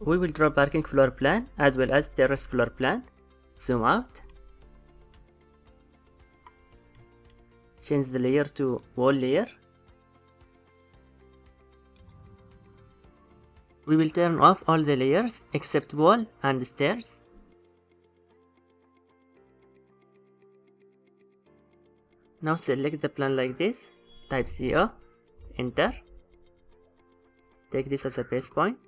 We will draw parking floor plan as well as terrace floor plan. Zoom out. Change the layer to wall layer. We will turn off all the layers except wall and stairs. Now select the plan like this, type CO, enter. Take this as a base point.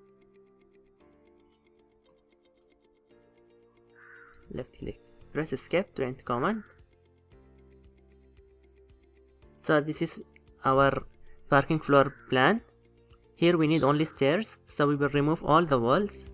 Left click, press escape to end command. So this is our parking floor plan. Here we need only stairs, so we will remove all the walls.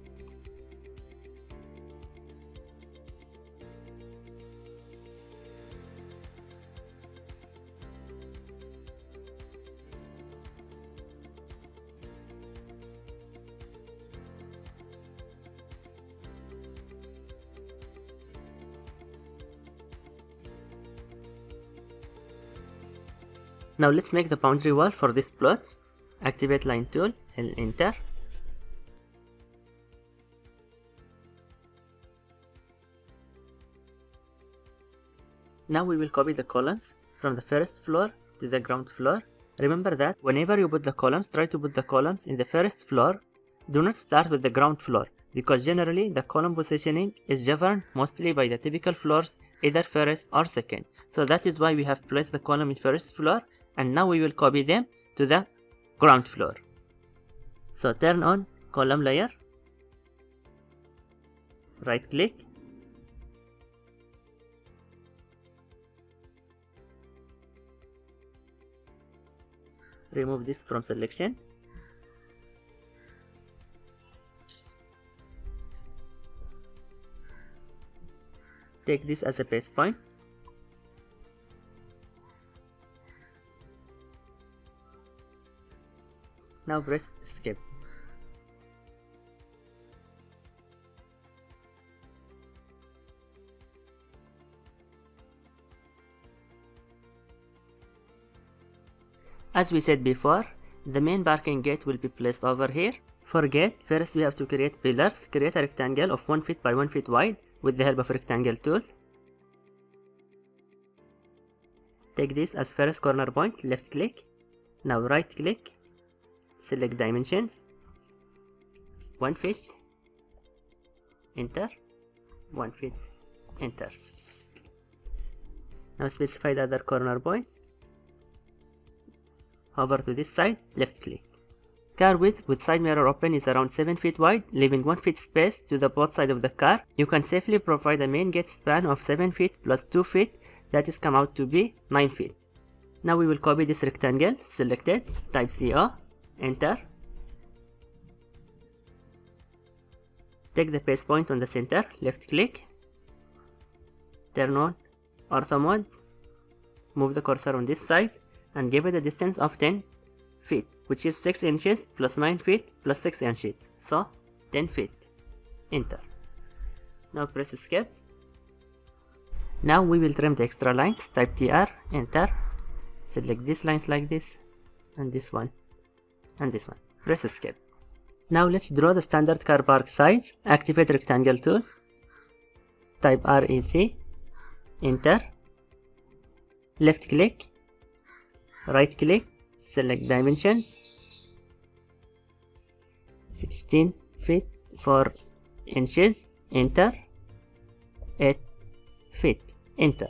Now let's make the boundary wall for this plot. Activate line tool and enter. Now we will copy the columns from the first floor to the ground floor. Remember that whenever you put the columns, try to put the columns in the first floor. Do not start with the ground floor, because generally the column positioning is governed mostly by the typical floors, either first or second. So that is why we have placed the column in first floor, and now we will copy them to the ground floor. So turn on column layer, right click, remove this from selection, take this as a base point, now press escape. As we said before, the main parking gate will be placed over here. For gate, first we have to create pillars. Create a rectangle of 1 feet by 1 feet wide with the help of rectangle tool. Take this as first corner point, left click. Now right click, select dimensions, 1 feet, enter, 1 feet, enter. Now specify the other corner point. Hover to this side, left click. Car width with side mirror open is around 7 feet wide, leaving 1 feet space to the both sides of the car. You can safely provide a main gate span of 7 feet plus 2 feet, that is come out to be 9 feet. Now we will copy this rectangle, select it, type CO, enter. Take the base point on the center, left click, turn on ortho mode, move the cursor on this side, and give it a distance of 10 feet, which is 6 inches plus 9 feet plus 6 inches, so 10 feet, enter. Now press escape. Now we will trim the extra lines, type TR, enter, select these lines like this, and this one, and this one, press escape. Now let's draw the standard car park size, activate rectangle tool, type REC, enter, left click, right click, select dimensions, 16 feet 4 inches, enter, 8 feet, enter.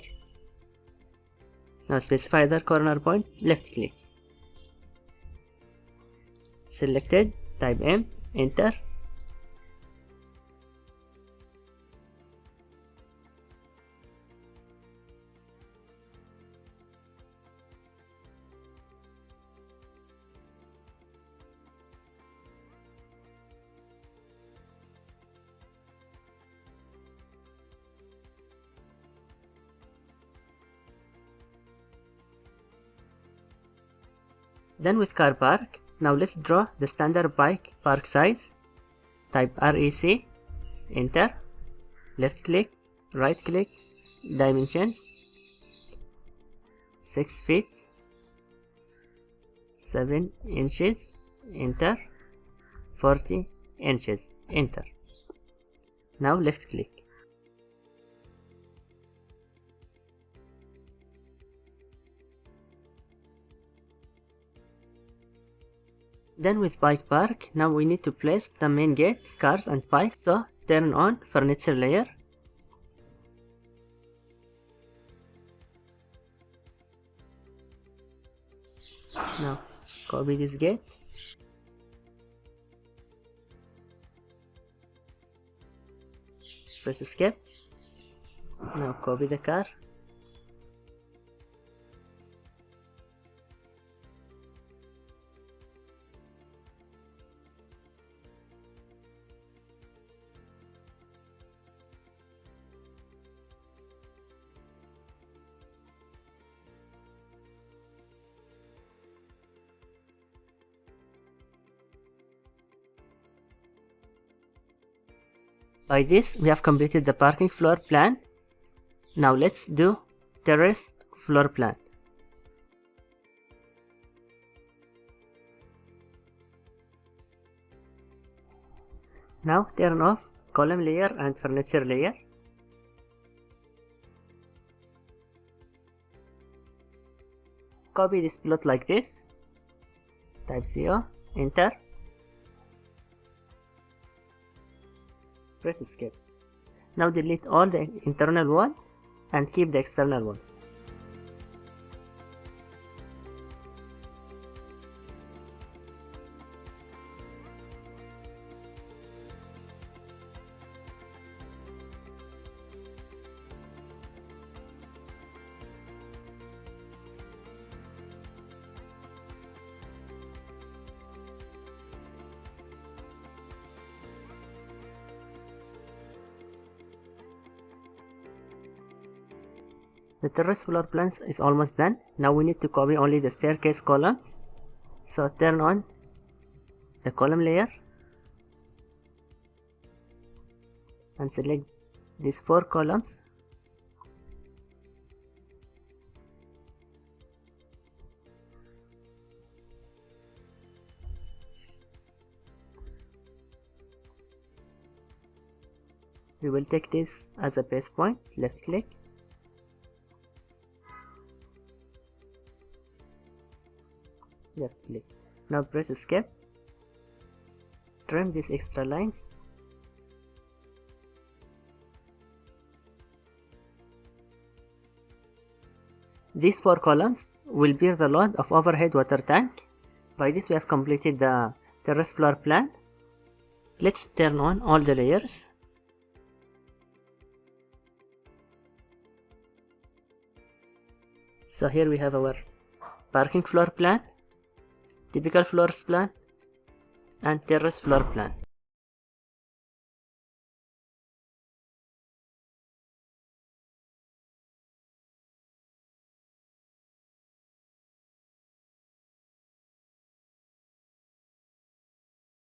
Now specify the corner point, left click, selected, type M, enter. Done with car park. Now let's draw the standard bike park size. Type REC, enter, left click, right click, dimensions, 6 feet 7 inches, enter, 40 inches. Enter. Now left click. Done with bike park. Now we need to place the main gate, cars and bikes. So turn on furniture layer. Now copy this gate. Press escape. Now copy the car. By this, we have completed the parking floor plan. Now let's do terrace floor plan. Now turn off column layer and furniture layer. Copy this plot like this. Type CO, enter. Press escape. Now delete all the internal wall and keep the external walls. The terrace floor plan is almost done. Now we need to copy only the staircase columns. So turn on the column layer and select these 4 columns. We will take this as a base point. Left click. Left click. Now press escape. Trim these extra lines. These 4 columns will bear the load of overhead water tank. By this we have completed the terrace floor plan. Let's turn on all the layers. So here we have our parking floor plan, typical floors plan and terrace floor plan.